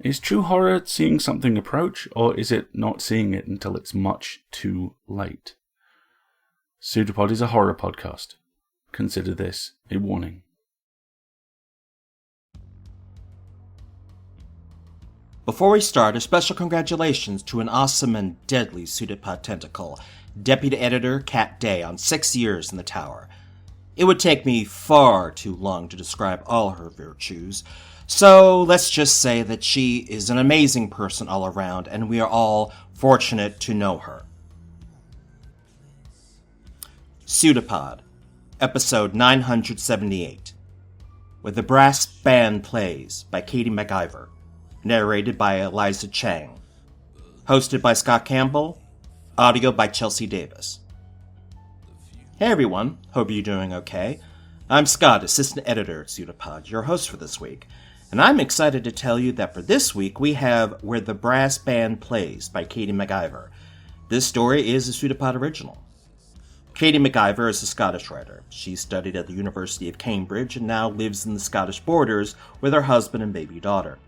Is true horror seeing something approach, or is it not seeing it until it's much too late? PseudoPod is a horror podcast. Consider this a warning. Before we start, a special congratulations to an awesome and deadly PseudoPod tentacle, Deputy Editor Kat Day, on 6 years in the tower. It would take me far too long to describe all her virtues, so let's just say that she is an amazing person all around, and we are all fortunate to know her. PseudoPod, episode 978, Where the Brass Band Plays, by Katie MacIver, narrated by Eliza Chang, hosted by Scott Campbell, audio by Chelsea Davis. Hey everyone, hope you're doing okay. I'm Scott, assistant editor at PseudoPod, your host for this week, and I'm excited to tell you that for this week we have Where the Brass Band Plays by Katie MacIver. This story is a PseudoPod original. Katie MacIver is a Scottish writer. She studied at the University of Cambridge and now lives in the Scottish borders with her husband and baby daughter.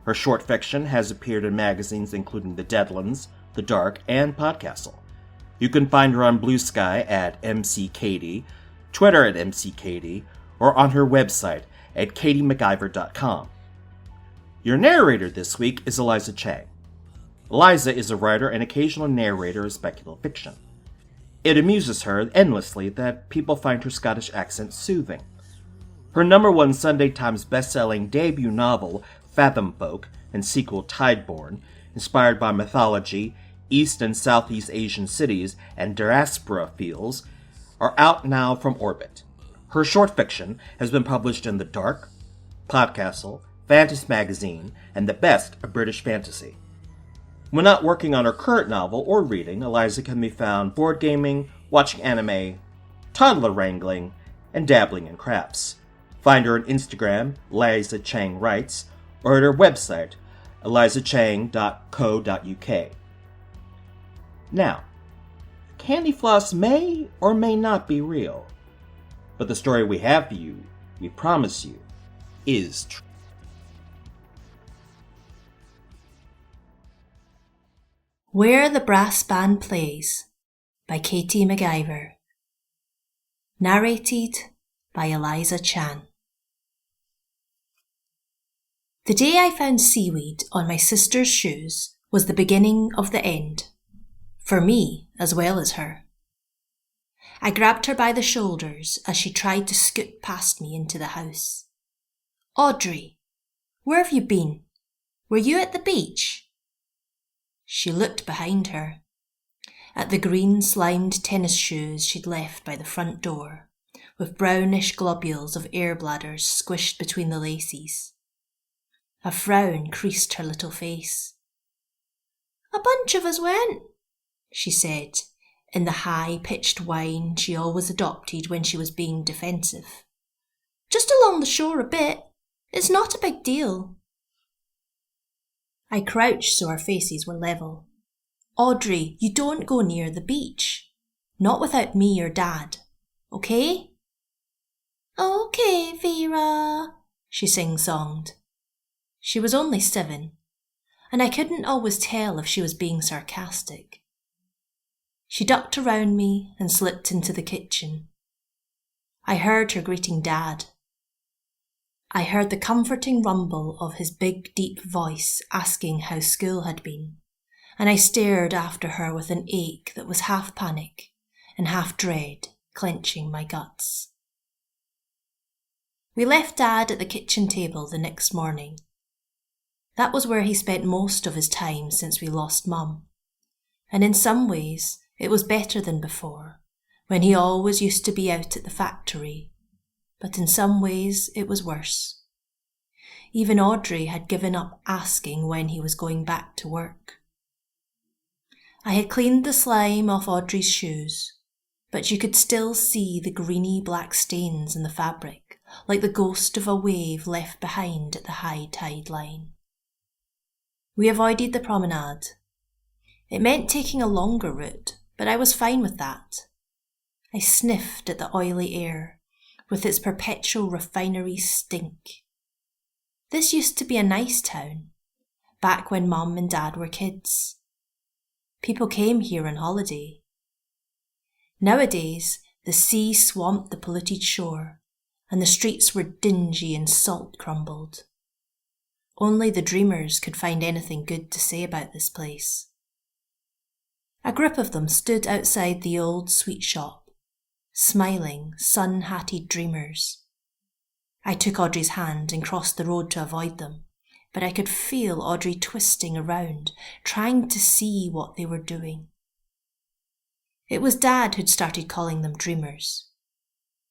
Her short fiction has appeared in magazines including The Deadlands, The Dark, and Podcastle. You can find her on Blue Sky at MCKatie, Twitter at MCKatie, or on her website at katiemacIver.com. Your narrator this week is Eliza Chang. Eliza is a writer and occasional narrator of speculative fiction. It amuses her endlessly that people find her Scottish accent soothing. Her #1 Sunday Times bestselling debut novel, Fathom Folk, and sequel Tideborn, inspired by mythology, East and Southeast Asian cities, and diaspora feels, are out now from Orbit. Her short fiction has been published in The Dark, Podcastle, Fantasy Magazine, and The Best of British Fantasy. When not working on her current novel or reading, Eliza can be found board gaming, watching anime, toddler wrangling, and dabbling in crafts. Find her on Instagram, Eliza Chang Writes, or at her website, elizachang.co.uk. Now, candy floss may or may not be real, but the story we have for you, we promise you, is true. Where the Brass Band Plays by Katie MacIver. Narrated by Eliza Chang. The day I found seaweed on my sister's shoes was the beginning of the end, for me as well as her. I grabbed her by the shoulders as she tried to scoot past me into the house. "Audrey, where have you been? Were you at the beach?" She looked behind her, at the green slimed tennis shoes she'd left by the front door, with brownish globules of air bladders squished between the laces. A frown creased her little face. "A bunch of us went," she said, in the high-pitched whine she always adopted when she was being defensive. "Just along the shore a bit. It's not a big deal." I crouched so our faces were level. "Audrey, you don't go near the beach. Not without me or Dad. Okay?" "Okay, Vera," she sing-songed. She was only 7, and I couldn't always tell if she was being sarcastic. She ducked around me and slipped into the kitchen. I heard her greeting Dad. I heard the comforting rumble of his big, deep voice asking how school had been, and I stared after her with an ache that was half panic and half dread clenching my guts. We left Dad at the kitchen table the next morning. That was where he spent most of his time since we lost Mum, and in some ways it was better than before, when he always used to be out at the factory, but in some ways it was worse. Even Audrey had given up asking when he was going back to work. I had cleaned the slime off Audrey's shoes, but you could still see the greeny black stains in the fabric, like the ghost of a wave left behind at the high tide line. We avoided the promenade. It meant taking a longer route, but I was fine with that. I sniffed at the oily air, with its perpetual refinery stink. This used to be a nice town, back when Mum and Dad were kids. People came here on holiday. Nowadays, the sea swamped the polluted shore, and the streets were dingy and salt-crumbled. Only the dreamers could find anything good to say about this place. A group of them stood outside the old sweet shop, smiling, sun-hatted dreamers. I took Audrey's hand and crossed the road to avoid them, but I could feel Audrey twisting around, trying to see what they were doing. It was Dad who'd started calling them dreamers.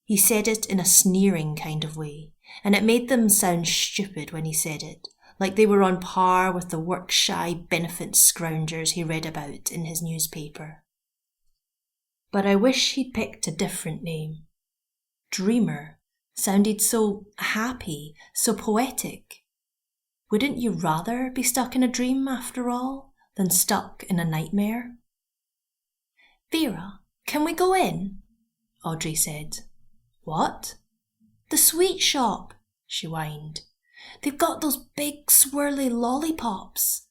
He said it in a sneering kind of way, and it made them sound stupid when he said it, like they were on par with the work-shy benefit scroungers he read about in his newspaper. But I wish he'd picked a different name. Dreamer sounded so happy, so poetic. Wouldn't you rather be stuck in a dream, after all, than stuck in a nightmare? "Vera, can we go in?" Audrey said. "What?" "The sweet shop," she whined. "They've got those big swirly lollipops."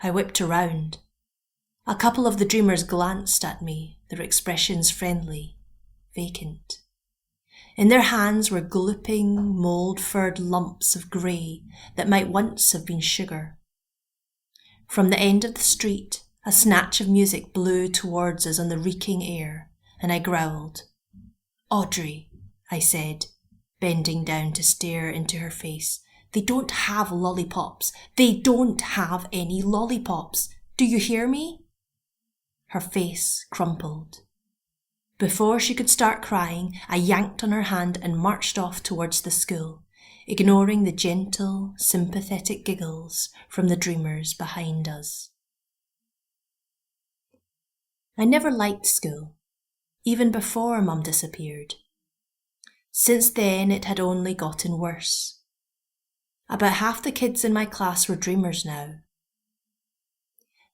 I whipped around. A couple of the dreamers glanced at me, their expressions friendly, vacant. In their hands were glooping, mould-furred lumps of grey that might once have been sugar. From the end of the street, a snatch of music blew towards us on the reeking air, and I growled. "Audrey," I said, bending down to stare into her face, "they don't have lollipops. They don't have any lollipops. Do you hear me?" Her face crumpled. Before she could start crying, I yanked on her hand and marched off towards the school, ignoring the gentle, sympathetic giggles from the dreamers behind us. I never liked school, even before Mum disappeared. Since then, it had only gotten worse. About half the kids in my class were dreamers now.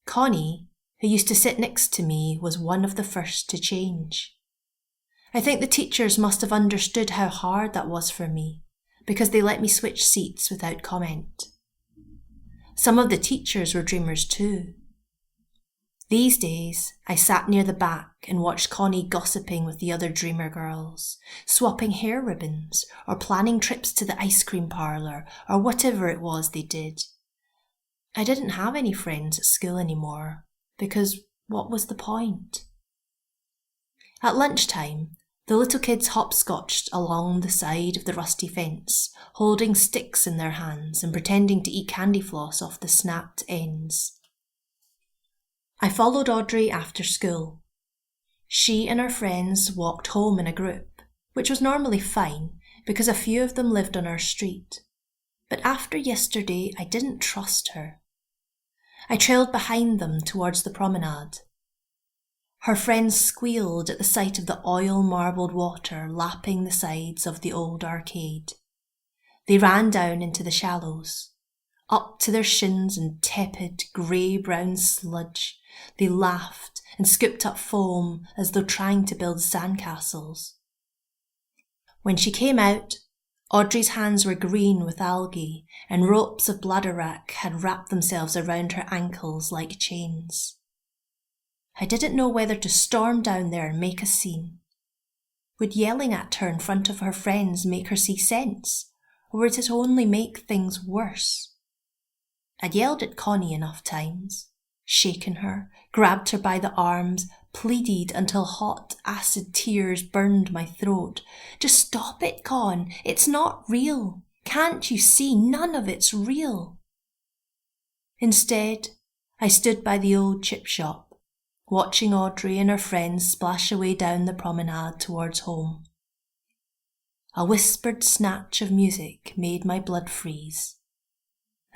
Connie, who used to sit next to me, was one of the first to change. I think the teachers must have understood how hard that was for me, because they let me switch seats without comment. Some of the teachers were dreamers too. These days, I sat near the back and watched Connie gossiping with the other dreamer girls, swapping hair ribbons, or planning trips to the ice cream parlour, or whatever it was they did. I didn't have any friends at school anymore, because what was the point? At lunchtime, the little kids hopscotched along the side of the rusty fence, holding sticks in their hands and pretending to eat candy floss off the snapped ends. I followed Audrey after school. She and her friends walked home in a group, which was normally fine because a few of them lived on our street. But after yesterday, I didn't trust her. I trailed behind them towards the promenade. Her friends squealed at the sight of the oil-marbled water lapping the sides of the old arcade. They ran down into the shallows. Up to their shins in tepid, grey-brown sludge, they laughed and scooped up foam as though trying to build sandcastles. When she came out, Audrey's hands were green with algae, and ropes of bladderwrack had wrapped themselves around her ankles like chains. I didn't know whether to storm down there and make a scene. Would yelling at her in front of her friends make her see sense, or would it only make things worse? I'd yelled at Connie enough times, shaken her, grabbed her by the arms, pleaded until hot, acid tears burned my throat. "Just stop it, Con. It's not real. Can't you see? None of it's real." Instead, I stood by the old chip shop, watching Audrey and her friends splash away down the promenade towards home. A whispered snatch of music made my blood freeze.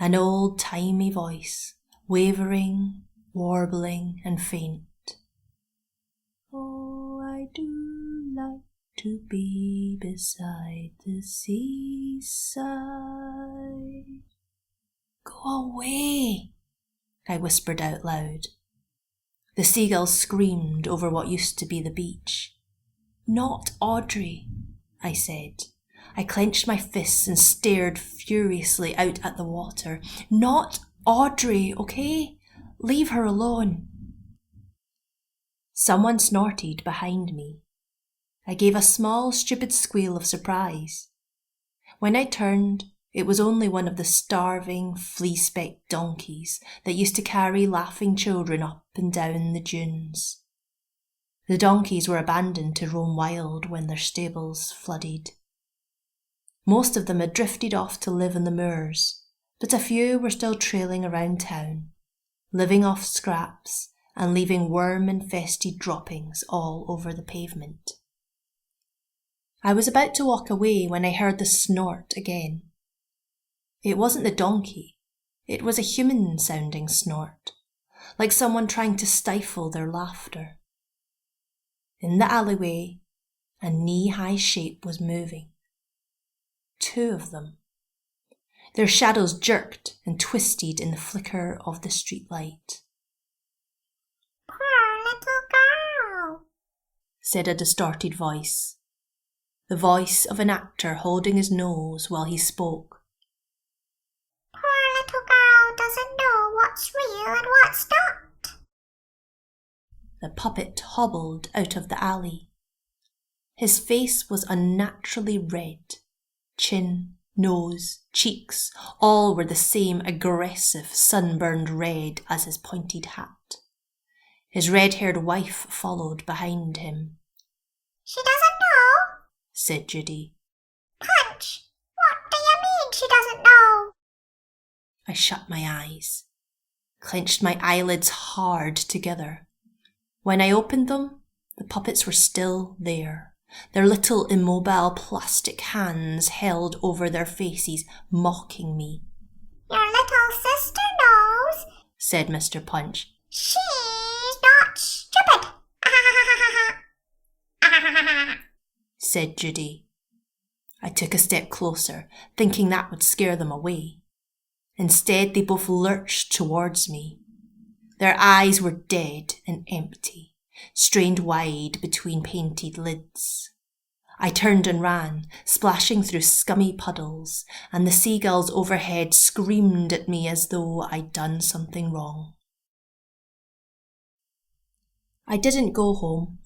An old-timey voice, wavering, warbling and faint. "Oh, I do like to be beside the seaside." "Go away," I whispered out loud. The seagulls screamed over what used to be the beach. "Not Audrey," I said. I clenched my fists and stared furiously out at the water. "Not Audrey, okay? Leave her alone. Someone snorted behind me. I gave a small, stupid squeal of surprise. When I turned, it was only one of the starving, flea-specked donkeys that used to carry laughing children up and down the dunes. The donkeys were abandoned to roam wild when their stables flooded. Most of them had drifted off to live in the moors, but a few were still trailing around town, living off scraps and leaving worm-infested droppings all over the pavement. I was about to walk away when I heard the snort again. It wasn't the donkey, it was a human-sounding snort, like someone trying to stifle their laughter. In the alleyway, a knee-high shape was moving. 2 of them. Their shadows jerked and twisted in the flicker of the streetlight. "Poor little girl," said a distorted voice, the voice of an actor holding his nose while he spoke. "Poor little girl doesn't know what's real and what's not." The puppet hobbled out of the alley. His face was unnaturally red. Chin, nose, cheeks, all were the same aggressive, sunburned red as his pointed hat. His red-haired wife followed behind him. "She doesn't know?" said Judy. "Punch, what do you mean she doesn't know?" I shut my eyes, clenched my eyelids hard together. When I opened them, the puppets were still there, their little immobile plastic hands held over their faces, mocking me. "Your little sister knows," said Mr. Punch. "She's not stupid," said Judy. I took a step closer, thinking that would scare them away. Instead, they both lurched towards me. Their eyes were dead and empty, strained wide between painted lids. I turned and ran, splashing through scummy puddles, and the seagulls overhead screamed at me as though I'd done something wrong. I didn't go home.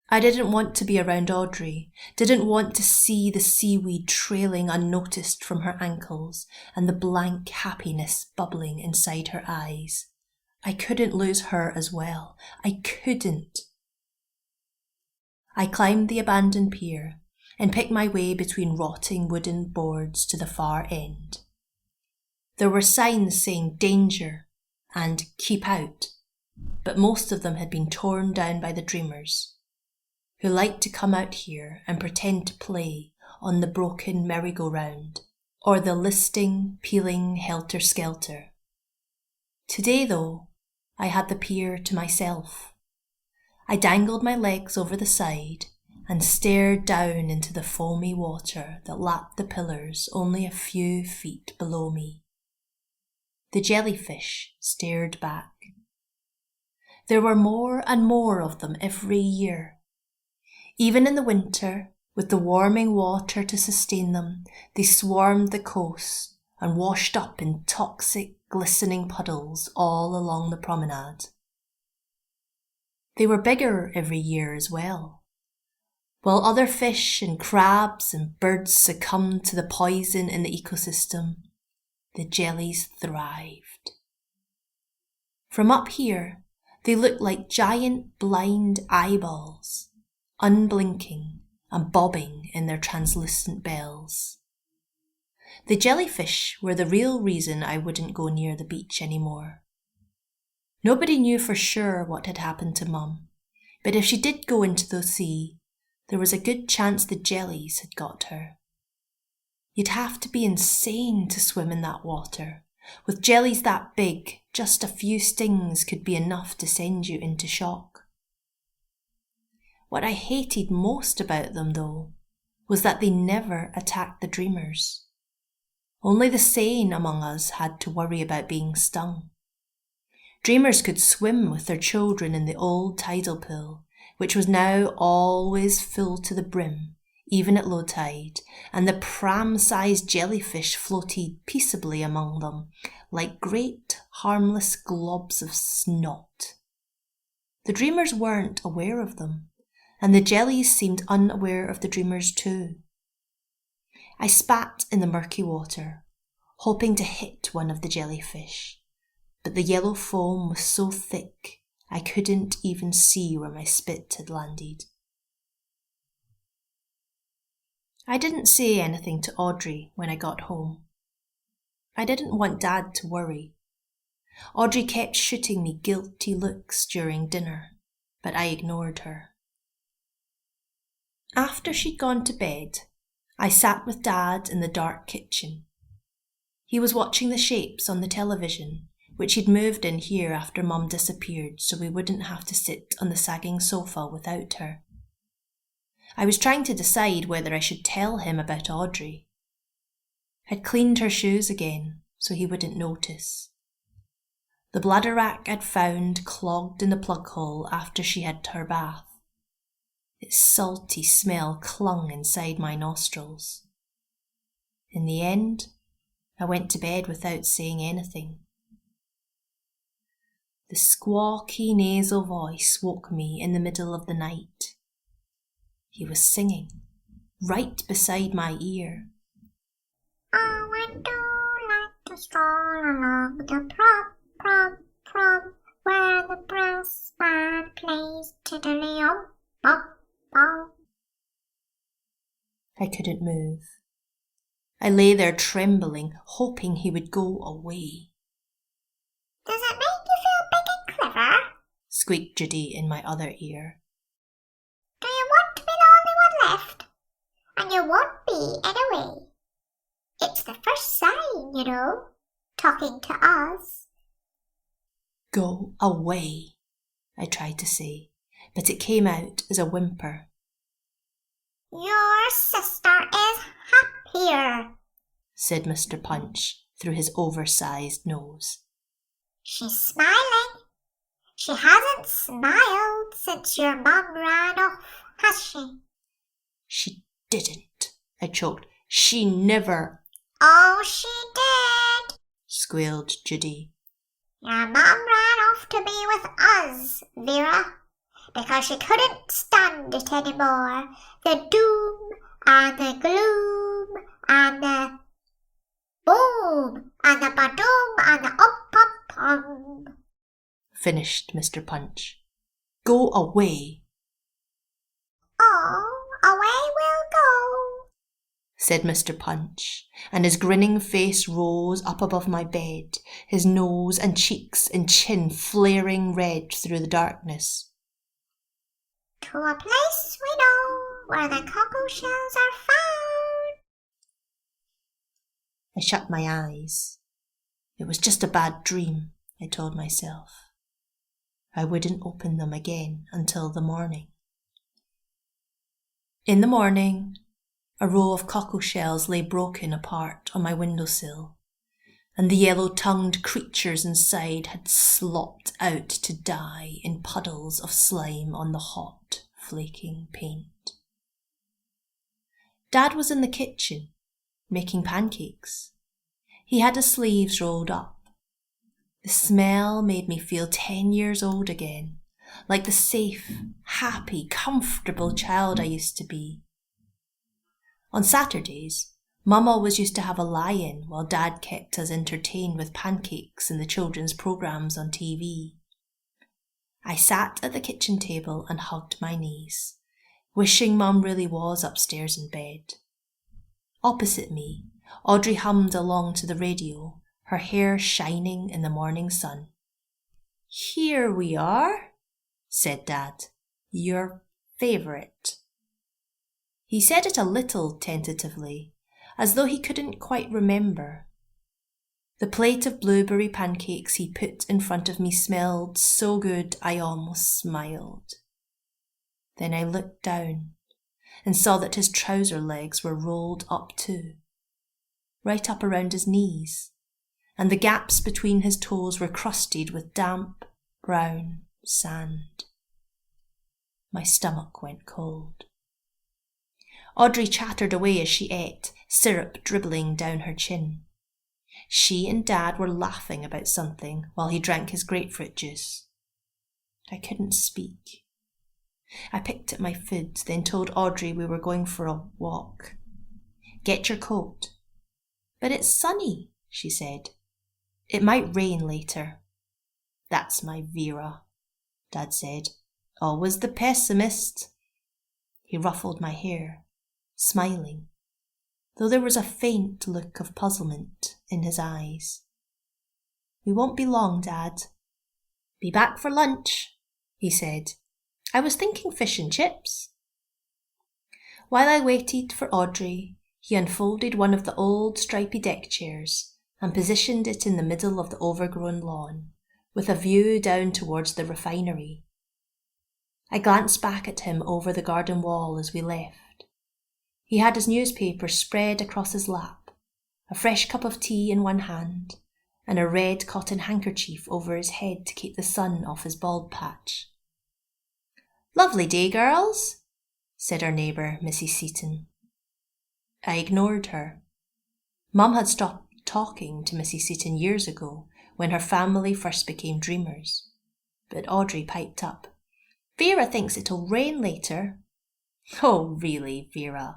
I didn't want to be around Audrey, didn't want to see the seaweed trailing unnoticed from her ankles and the blank happiness bubbling inside her eyes. I couldn't lose her as well. I couldn't. I climbed the abandoned pier and picked my way between rotting wooden boards to the far end. There were signs saying danger and keep out, but most of them had been torn down by the dreamers, who liked to come out here and pretend to play on the broken merry-go-round or the listing, peeling helter-skelter. Today, though, I had the pier to myself. I dangled my legs over the side and stared down into the foamy water that lapped the pillars only a few feet below me. The jellyfish stared back. There were more and more of them every year. Even in the winter, with the warming water to sustain them, they swarmed the coast and washed up in toxic, glistening puddles all along the promenade. They were bigger every year as well. While other fish and crabs and birds succumbed to the poison in the ecosystem, the jellies thrived. From up here, they looked like giant blind eyeballs, unblinking and bobbing in their translucent bells. The jellyfish were the real reason I wouldn't go near the beach anymore. Nobody knew for sure what had happened to Mum, but if she did go into the sea, there was a good chance the jellies had got her. You'd have to be insane to swim in that water. With jellies that big, just a few stings could be enough to send you into shock. What I hated most about them, though, was that they never attacked the dreamers. Only the sane among us had to worry about being stung. Dreamers could swim with their children in the old tidal pool, which was now always full to the brim, even at low tide, and the pram-sized jellyfish floated peaceably among them, like great, harmless globs of snot. The dreamers weren't aware of them, and the jellies seemed unaware of the dreamers too. I spat in the murky water, hoping to hit one of the jellyfish, but the yellow foam was so thick I couldn't even see where my spit had landed. I didn't say anything to Audrey when I got home. I didn't want Dad to worry. Audrey kept shooting me guilty looks during dinner, but I ignored her. After she'd gone to bed, I sat with Dad in the dark kitchen. He was watching the shapes on the television, which he'd moved in here after Mum disappeared so we wouldn't have to sit on the sagging sofa without her. I was trying to decide whether I should tell him about Audrey. I'd cleaned her shoes again so he wouldn't notice. The bladder wrack I'd found clogged in the plug hole after she had her bath. Its salty smell clung inside my nostrils. In the end, I went to bed without saying anything. The squawky nasal voice woke me in the middle of the night. He was singing, right beside my ear. Oh, I do like to stroll along the prom, where the brass band plays tiddly-om, bom, bom. I couldn't move. I lay there trembling, hoping he would go away. Does it make you feel big and clever? Squeaked Judy in my other ear. Do you want to be the only one left? And you won't be anyway. It's the first sign, you know, talking to us. Go away, I tried to say, but it came out as a whimper. Your sister is happier, said Mr. Punch through his oversized nose. She's smiling. She hasn't smiled since your mum ran off, has she? She didn't, I choked. She never. Oh, she did, squealed Judy. Your mum ran off to be with us, Vera, because she couldn't stand it anymore. The doom and the gloom and the boom and the ba-doom and the up-pum-pum, finished Mr. Punch. Go away. Oh, away we'll go, said Mr. Punch, and his grinning face rose up above my bed, his nose and cheeks and chin flaring red through the darkness. To a place we know where the cockle shells are found. I shut my eyes. It was just a bad dream, I told myself. I wouldn't open them again until the morning. In the morning, a row of cockle shells lay broken apart on my windowsill, and the yellow-tongued creatures inside had slopped out to die in puddles of slime on the hot, flaking paint. Dad was in the kitchen, making pancakes. He had his sleeves rolled up. The smell made me feel 10 years old again, like the safe, happy, comfortable child I used to be. On Saturdays, Mum always used to have a lie-in while Dad kept us entertained with pancakes and the children's programmes on TV. I sat at the kitchen table and hugged my knees, wishing Mum really was upstairs in bed. Opposite me, Audrey hummed along to the radio, her hair shining in the morning sun. Here we are, said Dad, your favourite. He said it a little tentatively, as though he couldn't quite remember. The plate of blueberry pancakes he put in front of me smelled so good I almost smiled. Then I looked down and saw that his trouser legs were rolled up too, right up around his knees, and the gaps between his toes were crusted with damp, brown sand. My stomach went cold. Audrey chattered away as she ate, syrup dribbling down her chin. She and Dad were laughing about something while he drank his grapefruit juice. I couldn't speak. I picked at my food, then told Audrey we were going for a walk. Get your coat. But it's sunny, she said. It might rain later. That's my Vera, Dad said. Always the pessimist. He ruffled my hair, smiling, though there was a faint look of puzzlement in his eyes. We won't be long, Dad. Be back for lunch, he said. I was thinking fish and chips. While I waited for Audrey, he unfolded one of the old stripy deck chairs and positioned it in the middle of the overgrown lawn, with a view down towards the refinery. I glanced back at him over the garden wall as we left. He had his newspaper spread across his lap, a fresh cup of tea in one hand, and a red cotton handkerchief over his head to keep the sun off his bald patch. Lovely day, girls, said our neighbour, Mrs. Seaton. I ignored her. Mum had stopped talking to Mrs. Seaton years ago when her family first became dreamers. But Audrey piped up. Vera thinks it'll rain later. Oh, really, Vera,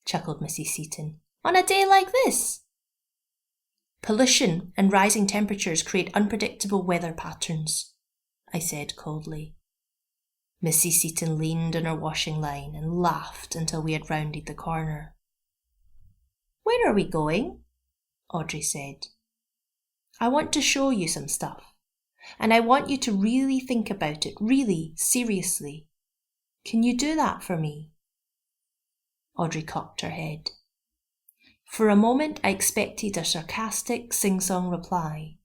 chuckled Mrs. Seaton. On a day like this? Pollution and rising temperatures create unpredictable weather patterns, I said coldly. Mrs. Seaton leaned on her washing line and laughed until we had rounded the corner. Where are we going? Audrey said. I want to show you some stuff, and I want you to really think about it, really, seriously. Can you do that for me? Audrey cocked her head. For a moment I expected a sarcastic, sing-song reply,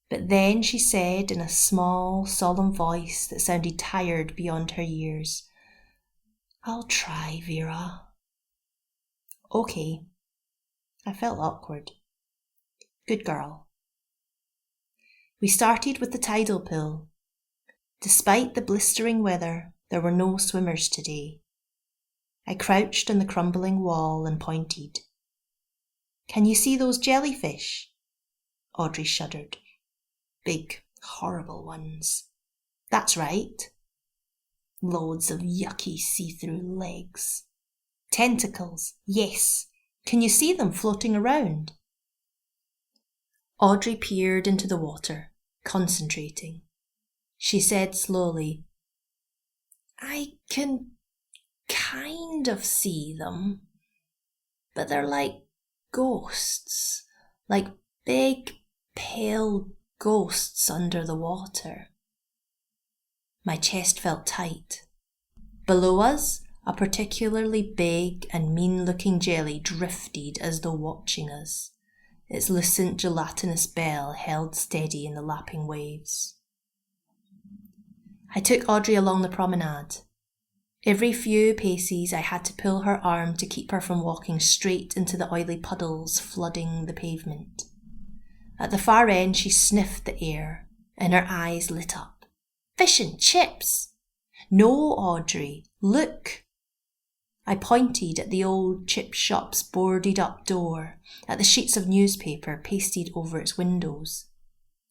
but then she said in a small, solemn voice that sounded tired beyond her years, I'll try, Vera. Okay. I felt awkward. Good girl. We started with the tidal pool. Despite the blistering weather, there were no swimmers today. I crouched on the crumbling wall and pointed. Can you see those jellyfish? Audrey shuddered. Big, horrible ones. That's right. Loads of yucky see-through legs. Tentacles, yes. Can you see them floating around? Audrey peered into the water, concentrating. She said slowly, I can kind of see them, but they're like ghosts, like big, pale ghosts under the water. My chest felt tight. Below us, a particularly big and mean-looking jelly drifted as though watching us, its lucent gelatinous bell held steady in the lapping waves. I took Audrey along the promenade. Every few paces I had to pull her arm to keep her from walking straight into the oily puddles flooding the pavement. At the far end she sniffed the air, and her eyes lit up. Fish and chips! No, Audrey, look! I pointed at the old chip shop's boarded-up door, at the sheets of newspaper pasted over its windows.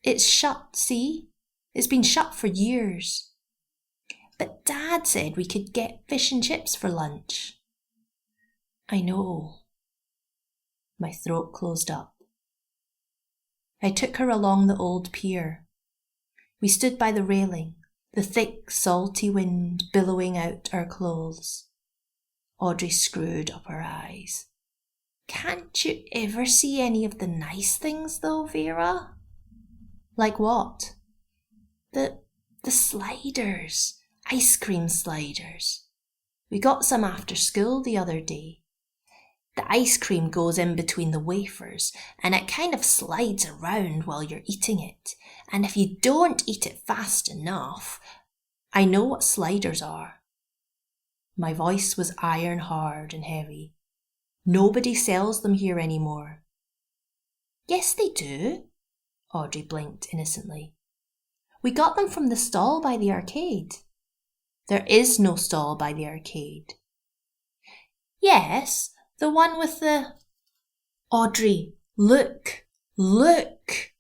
It's shut, see? It's been shut for years. But Dad said we could get fish and chips for lunch. I know. My throat closed up. I took her along the old pier. We stood by the railing, the thick, salty wind billowing out our clothes. Audrey screwed up her eyes. Can't you ever see any of the nice things though, Vera? Like what? The sliders. Ice cream sliders. We got some after school the other day. The ice cream goes in between the wafers and it kind of slides around while you're eating it. And if you don't eat it fast enough, I know what sliders are. My voice was iron hard and heavy. Nobody sells them here anymore. Yes, they do, Audrey blinked innocently. We got them from the stall by the arcade. There is no stall by the arcade. Yes, the one with the... Audrey, look, look!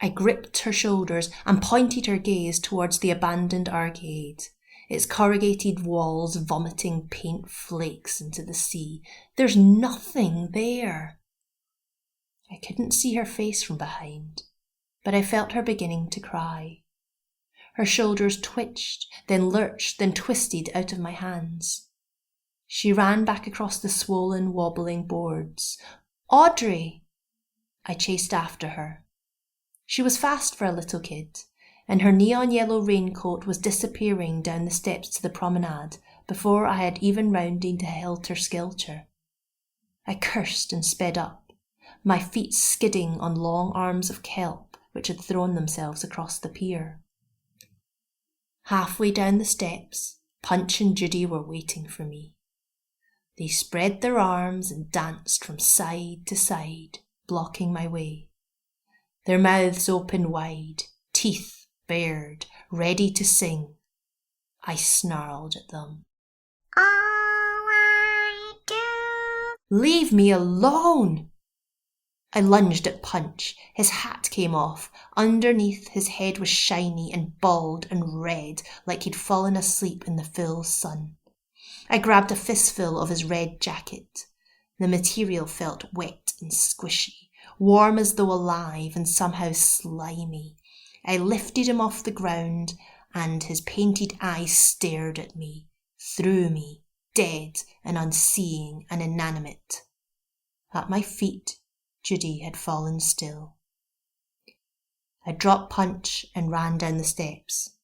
I gripped her shoulders and pointed her gaze towards the abandoned arcade, its corrugated walls vomiting paint flakes into the sea. There's nothing there. I couldn't see her face from behind, but I felt her beginning to cry. Her shoulders twitched, then lurched, then twisted out of my hands. She ran back across the swollen, wobbling boards. Audrey! I chased after her. She was fast for a little kid, and her neon yellow raincoat was disappearing down the steps to the promenade before I had even rounded helter-skelter. I cursed and sped up, my feet skidding on long arms of kelp which had thrown themselves across the pier. Halfway down the steps, Punch and Judy were waiting for me. They spread their arms and danced from side to side, blocking my way. Their mouths open wide, teeth bared, ready to sing. I snarled at them. All I do. Leave me alone! I lunged at Punch. His hat came off. Underneath, his head was shiny and bald and red, like he'd fallen asleep in the full sun. I grabbed a fistful of his red jacket. The material felt wet and squishy, warm as though alive and somehow slimy. I lifted him off the ground, and his painted eyes stared at me, through me, dead and unseeing and inanimate. At my feet, Judy had fallen still. I dropped Punch and ran down the steps.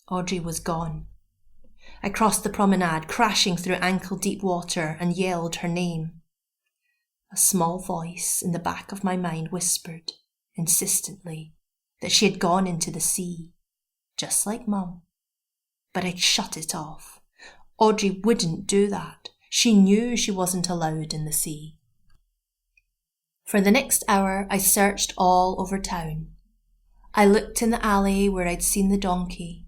Audrey was gone. I crossed the promenade, crashing through ankle-deep water, and yelled her name. A small voice in the back of my mind whispered, insistently, that she had gone into the sea, just like Mum. But I shut it off. Audrey wouldn't do that. She knew she wasn't allowed in the sea. For the next hour, I searched all over town. I looked in the alley where I'd seen the donkey,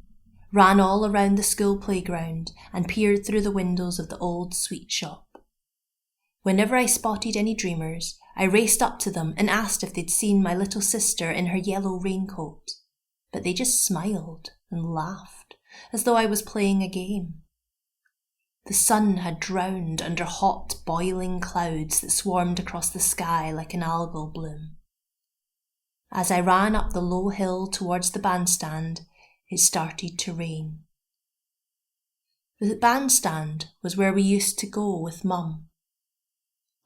ran all around the school playground, and peered through the windows of the old sweet shop. Whenever I spotted any dreamers, I raced up to them and asked if they'd seen my little sister in her yellow raincoat, but they just smiled and laughed, as though I was playing a game. The sun had drowned under hot, boiling clouds that swarmed across the sky like an algal bloom. As I ran up the low hill towards the bandstand, it started to rain. The bandstand was where we used to go with Mum.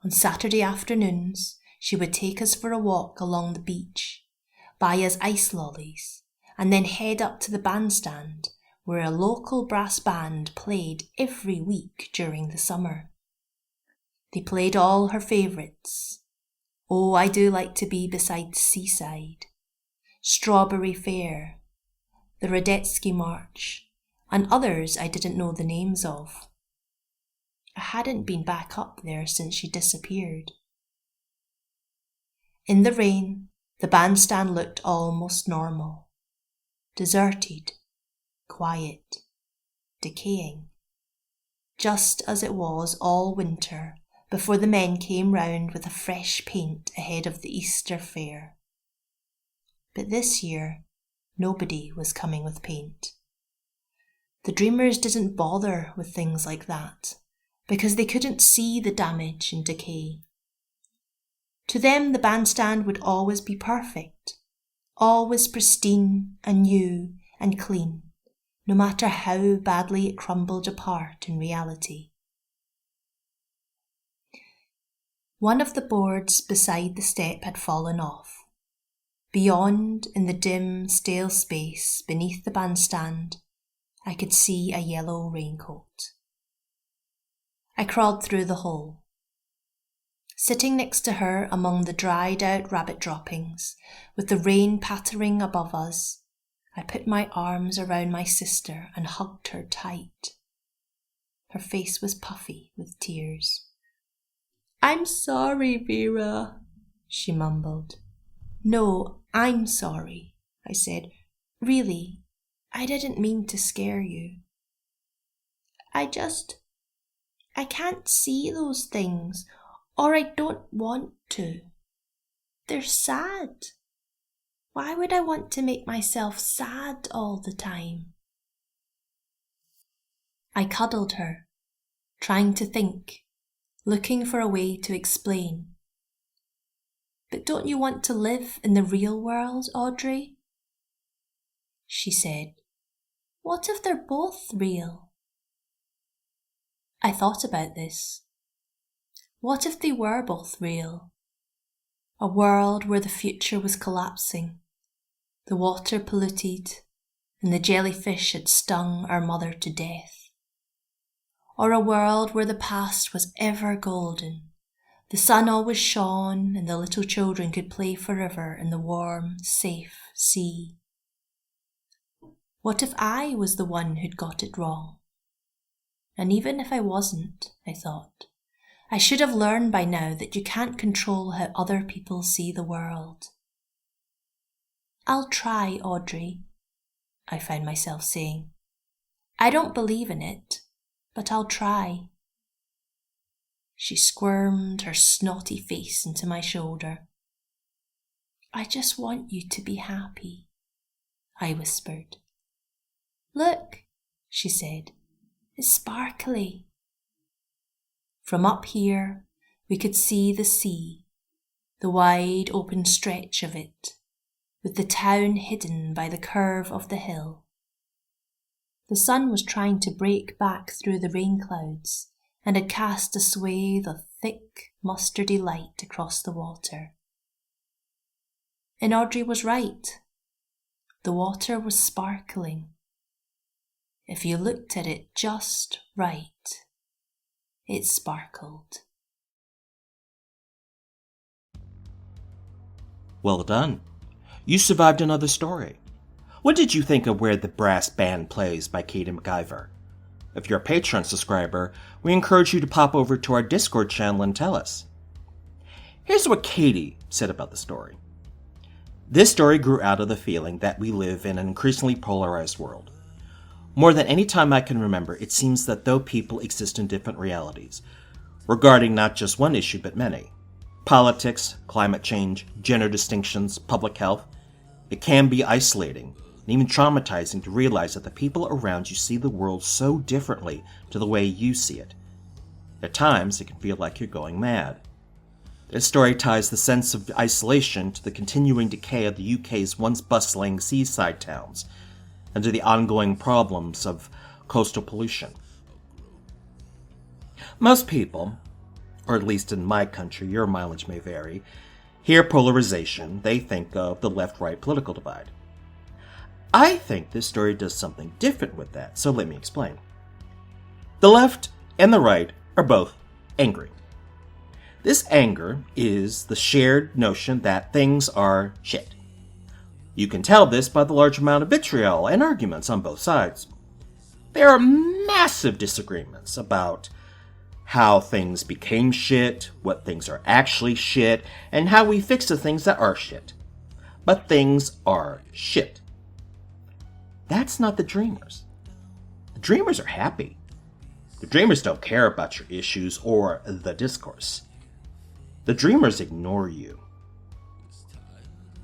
On Saturday afternoons, she would take us for a walk along the beach, buy us ice lollies, and then head up to the bandstand, where a local brass band played every week during the summer. They played all her favourites. Oh, I Do Like to Be Beside the Seaside, Strawberry Fair, the Radetzky March, and others I didn't know the names of. I hadn't been back up there since she disappeared. In the rain, the bandstand looked almost normal, deserted, quiet, decaying, just as it was all winter before the men came round with a fresh paint ahead of the Easter fair. But this year, nobody was coming with paint. The dreamers didn't bother with things like that, because they couldn't see the damage and decay. To them, the bandstand would always be perfect, always pristine and new and clean, no matter how badly it crumbled apart in reality. One of the boards beside the step had fallen off. Beyond, in the dim, stale space beneath the bandstand, I could see a yellow raincoat. I crawled through the hole. Sitting next to her among the dried-out rabbit droppings, with the rain pattering above us, I put my arms around my sister and hugged her tight. Her face was puffy with tears. "I'm sorry, Vera," she mumbled. "No, I'm sorry," I said. "Really, I didn't mean to scare you. I I can't see those things, or I don't want to. They're sad. Why would I want to make myself sad all the time? I cuddled her, trying to think, looking for a way to explain. But don't you want to live in the real world, Audrey? She said, what if they're both real? I thought about this. What if they were both real? A world where the future was collapsing, the water polluted, and the jellyfish had stung our mother to death. Or a world where the past was ever golden, the sun always shone, and the little children could play forever in the warm, safe sea. What if I was the one who'd got it wrong? And even if I wasn't, I thought, I should have learned by now that you can't control how other people see the world. I'll try, Audrey, I found myself saying. I don't believe in it, but I'll try. She squirmed her snotty face into my shoulder. I just want you to be happy, I whispered. Look, she said, it's sparkly. From up here, we could see the sea, the wide open stretch of it, with the town hidden by the curve of the hill. The sun was trying to break back through the rain clouds and had cast a swathe of thick, mustardy light across the water. And Audrey was right. The water was sparkling. If you looked at it just right, it sparkled. Well done. You survived another story. What did you think of Where the Brass Band Plays by Katie MacIver? If you're a Patreon subscriber, we encourage you to pop over to our Discord channel and tell us. Here's what Katie said about the story. This story grew out of the feeling that we live in an increasingly polarized world. More than any time I can remember, it seems that though people exist in different realities, regarding not just one issue but many, politics, climate change, gender distinctions, public health, it can be isolating and even traumatizing to realize that the people around you see the world so differently to the way you see it. At times, it can feel like you're going mad. This story ties the sense of isolation to the continuing decay of the UK's once bustling seaside towns, and to the ongoing problems of coastal pollution. Most people, or at least in my country, your mileage may vary, hear polarization, they think of the left-right political divide. I think this story does something different with that, so let me explain. The left and the right are both angry. This anger is the shared notion that things are shit. You can tell this by the large amount of vitriol and arguments on both sides. There are massive disagreements about how things became shit, what things are actually shit, and how we fix the things that are shit. But things are shit. That's not the dreamers. The dreamers are happy. The dreamers don't care about your issues or the discourse. The dreamers ignore you.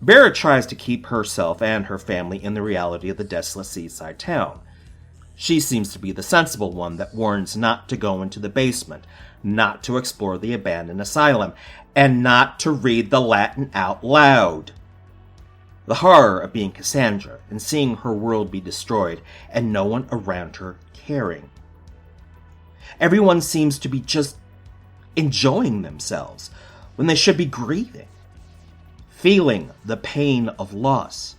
Vera tries to keep herself and her family in the reality of the desolate seaside town. She seems to be the sensible one that warns not to go into the basement, not to explore the abandoned asylum, and not to read the Latin out loud. The horror of being Cassandra and seeing her world be destroyed and no one around her caring. Everyone seems to be just enjoying themselves when they should be grieving, feeling the pain of loss.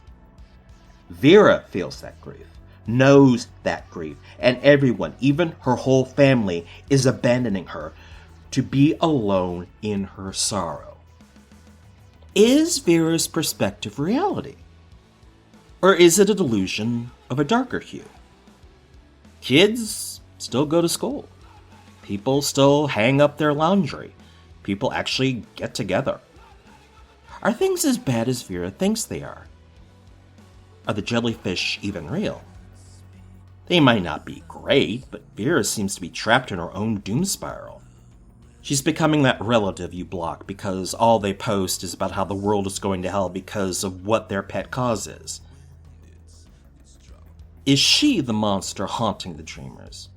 Vera feels that grief, knows that grief, and everyone, even her whole family, is abandoning her to be alone in her sorrow. Is Vera's perspective reality? Or is it a delusion of a darker hue? Kids still go to school. People still hang up their laundry. People actually get together. Are things as bad as Vera thinks they are? Are the jellyfish even real? They might not be great, but Vera seems to be trapped in her own doom spiral. She's becoming that relative you block because all they post is about how the world is going to hell because of what their pet cause is. Is she the monster haunting the dreamers?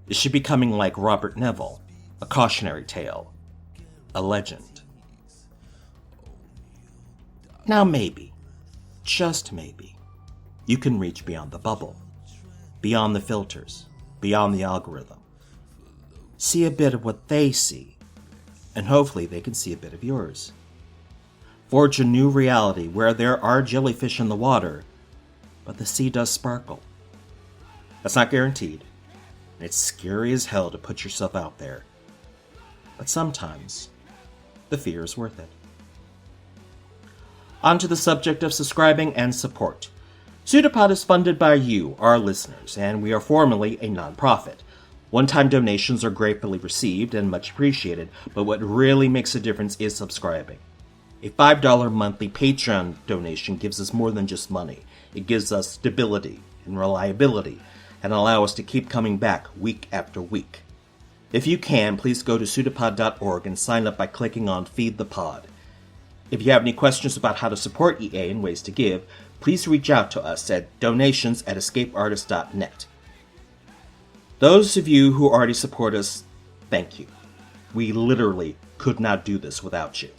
Is she becoming like Robert Neville, a cautionary tale, a legend? Now maybe, just maybe, you can reach beyond the bubble, beyond the filters, beyond the algorithm. See a bit of what they see, and hopefully they can see a bit of yours. Forge a new reality where there are jellyfish in the water, but the sea does sparkle. That's not guaranteed, and it's scary as hell to put yourself out there. But sometimes, the fear is worth it. On to the subject of subscribing and support. PseudoPod is funded by you, our listeners, and we are formally a non-profit. One-time donations are gratefully received and much appreciated, but what really makes a difference is subscribing. A $5 monthly Patreon donation gives us more than just money. It gives us stability and reliability, and allow us to keep coming back week after week. If you can, please go to pseudopod.org and sign up by clicking on Feed the Pod. If you have any questions about how to support EA and ways to give, please reach out to us at donations@escapeartist.net. Those of you who already support us, thank you. We literally could not do this without you.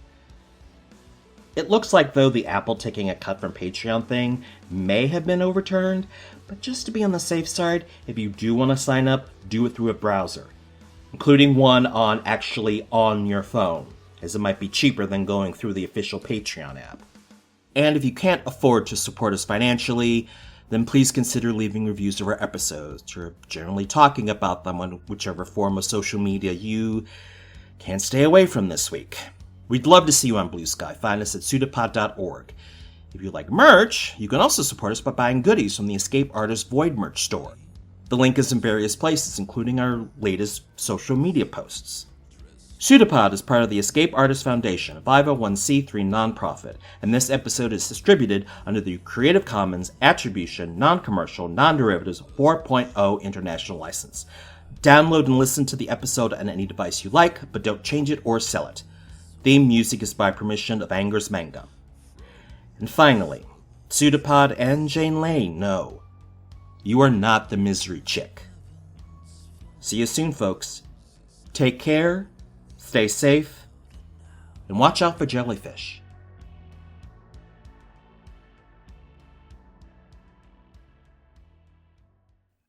It looks like, though, the Apple taking a cut from Patreon thing may have been overturned, but just to be on the safe side, if you do want to sign up, do it through a browser, including one on your phone, as it might be cheaper than going through the official Patreon app. And if you can't afford to support us financially, then please consider leaving reviews of our episodes, or generally talking about them on whichever form of social media you can't stay away from this week. We'd love to see you on Blue Sky. Find us at pseudopod.org. If you like merch, you can also support us by buying goodies from the Escape Artist Void merch store. The link is in various places, including our latest social media posts. PseudoPod is part of the Escape Artist Foundation, a 501c3 nonprofit, and this episode is distributed under the Creative Commons Attribution, Non-Commercial, Non-Derivatives 4.0 International License. Download and listen to the episode on any device you like, but don't change it or sell it. Theme music is by permission of Anger's Manga. And finally, PseudoPod and Jane Lane know you are not the misery chick. See you soon, folks. Take care, stay safe, and watch out for jellyfish.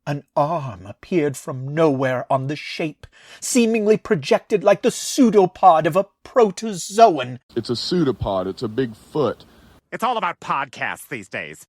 An arm appeared from nowhere on the shape, seemingly projected like the pseudopod of a protozoan. It's a pseudopod. It's a big foot. It's all about podcasts these days.